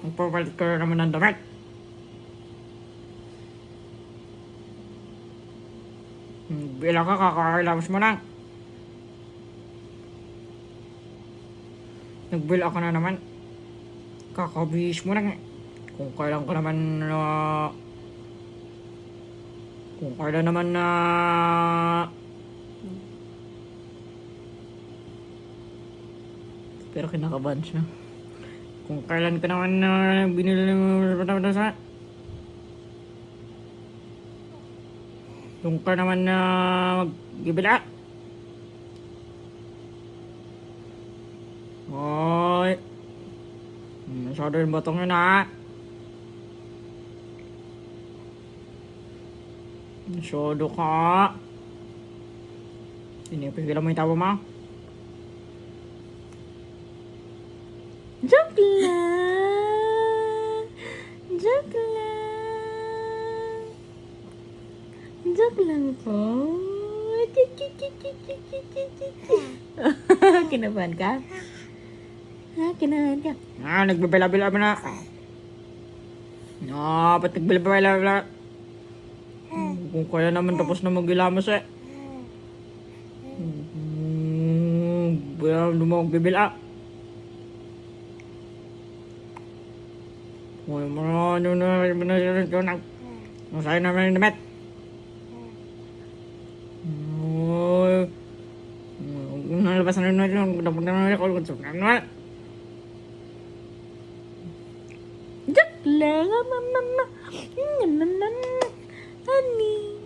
Magpapalit ka naman ng damit. Bilang ka, kakakilamos mo lang. Nagbila ka na naman. Kakabihis mo lang. Kung kailan ka naman kung kailan naman pero kinakabahan siya. Kung kailan ka naman binili mo sa kung ka naman magbibila. Hoy. Masyado yung batong yun ha. Masyado ka. Pinipigilan mo yung tawa mo. Joke lang. Joke lang. Joke lang po. Kinabahan ka? Ha? Kinabahan ka? Nagbibila-bila mo na. Ba't nagbibila-bila? Kung kaya naman tapos na mag-ilamos eh. Hindi mo magbibila. Uy, ano na, masaya naman yung damit. Uy, nalabas na rin yung dapat na ako. Joke lang, mama. Honey.